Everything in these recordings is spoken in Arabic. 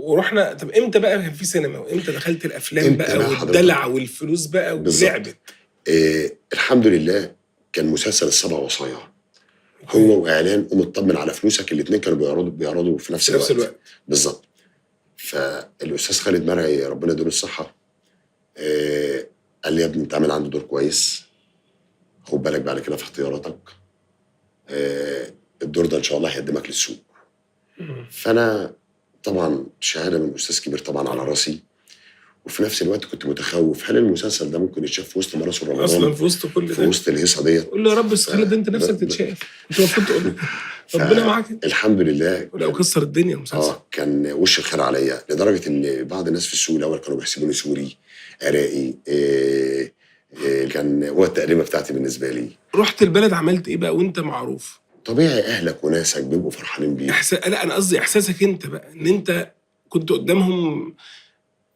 ورحنا. طب امتى بقى كان في سينما وامتى دخلت الافلام امتى بقى بقى والدلع حضرتك؟ والفلوس بقى بالظبط. ولعبت؟ الحمد لله كان مسلسل السبع وصايا، اوكي. هو واعلان قوم اطمن على فلوسك، الاثنين كانوا بيعرضوا في نفس في نفس الوقت. الوقت. بالظبط. فالاستاذ خالد مرعي ربنا يديله الصحه قال لي يا ابني انت عامل عنده دور كويس، خد بالك بعد كده في اختياراتك، الدور ده ان شاء الله هيقدمك للسوق. فانا طبعا شهاده من استاذ كبير طبعا على راسي، وفي نفس الوقت كنت متخوف هل المسلسل ده ممكن يتشاف في وسط مراسم اصلا رمضان، في وسط كل في ده وسط الهيصه ديت. قول له يا رب بس خالد انت نفسك تتشاف، انت المفروض تقول له ربنا معاك. فالحمد لله ولو كسر الدنيا المسلسل. كان وش الخير عليا، لدرجه ان بعض الناس في السوق الاول كانوا بيحسبوني سوري عراقي. كان هو التقريبه بتاعتي بالنسبه لي. رحت البلد عملت ايه بقى وانت معروف؟ طبيعي اهلك وناسك بيبقوا فرحانين بيك. لا انا قصدي احساسك انت بقى ان انت كنت قدامهم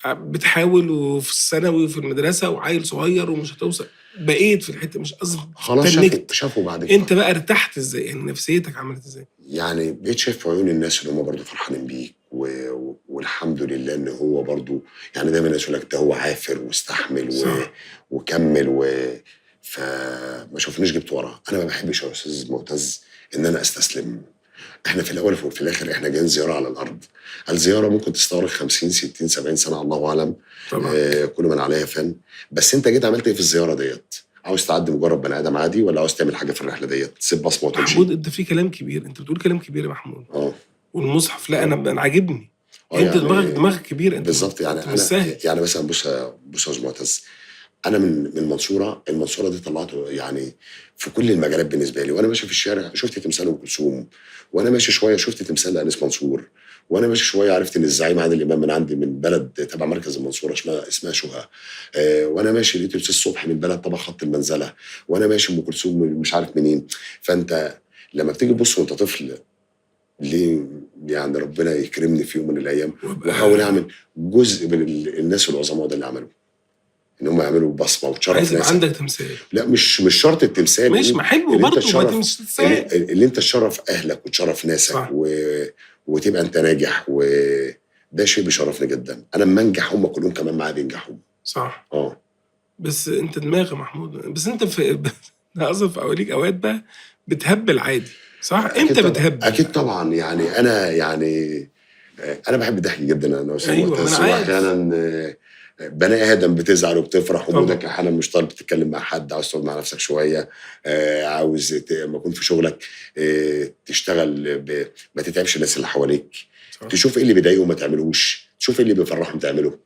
بتحاول وفي الثانوي وفي المدرسه وعيل صغير ومش هتوصل، بقيت في الحته مش قصدي خلاص تنكت. شافوا بعد كده. انت بقى ارتحت ازاي؟ يعني نفسيتك عملت ازاي؟ يعني بقيت شايف في عيون الناس ان هم برضه فرحانين بيك والحمد لله ان هو برضه يعني دايما الناس يقول لك ده هو عافر واستحمل وكمل فما شافنيش جبت ورا. انا ما بحبش يا استاذ معتز ان انا استسلم. احنا في الاول وفي الاخر احنا جايين زياره على الارض. الزياره ممكن تستغرق 50 60 70 سنه الله اعلم. طبعا. كل من عليها فن. بس انت جيت عملت ايه في الزياره ديت؟ عاوز تعدي مجرد بني ادم عادي ولا عاوز تعمل حاجه في الرحله ديت تسيب بصمه وتمشي؟ محمود انت في كلام كبير، انت بتقول كلام كبير يا محمود. والمصحف لا انا عاجبني. انت يعني دماغك كبير انت بالظبط. يعني مش سهل. يعني مثلا بص يا استاذ معتز، انا من المنصوره دي طلعته يعني في كل المجالات بالنسبه لي. وانا ماشي في الشارع شفت تمثال ام كلثوم، وانا ماشي شويه شفت تمثال انيس منصور، وانا ماشي شويه عرفت ان الزعيم عادل امام من عندي من بلد تبع مركز المنصوره اسمها شهى. وانا ماشي لقيت الاستاذ صبحي من بلد تبع خط المنزله، وانا ماشي ام كلثوم مش عارف منين. فانت لما بتيجي تبص وانت طفل ليه يعني ربنا يكرمني في يوم من الايام واحاول اعمل جزء من الناس العظماء ده اللي عملوه، ان هم يعملوا بصمه وتشرف عايز يبقى ناسك. عندك تمثال. لا مش شرط التمثال. مش ما حلو برضه ما تمثال اللي انت تشرف اهلك وتشرف ناسك وتبقى انت ناجح، وده شيء بيشرفني جدا. انا لما انجح هم كلهم كمان معايا بينجحوا. صح. بس انت دماغ يا محمود، بس انت في قصدي في اوليك اوقات بقى بتهبل عادي صح؟ انت بتهبل اكيد طبعا. يعني انا بحب الضحك جدا انا استاذ ايوه معتز. واحيانا بني ادم بتزعل وبتفرح ومودك احيانا مش طالب تتكلم مع حد، عاوز تقعد مع نفسك شويه، عاوز لما تكون في شغلك تشتغل ما تتعبش الناس اللي حواليك. صح. تشوف ايه اللي بيضايقه ما تعملوش، تشوف ايه اللي بيفرحهم تعمله.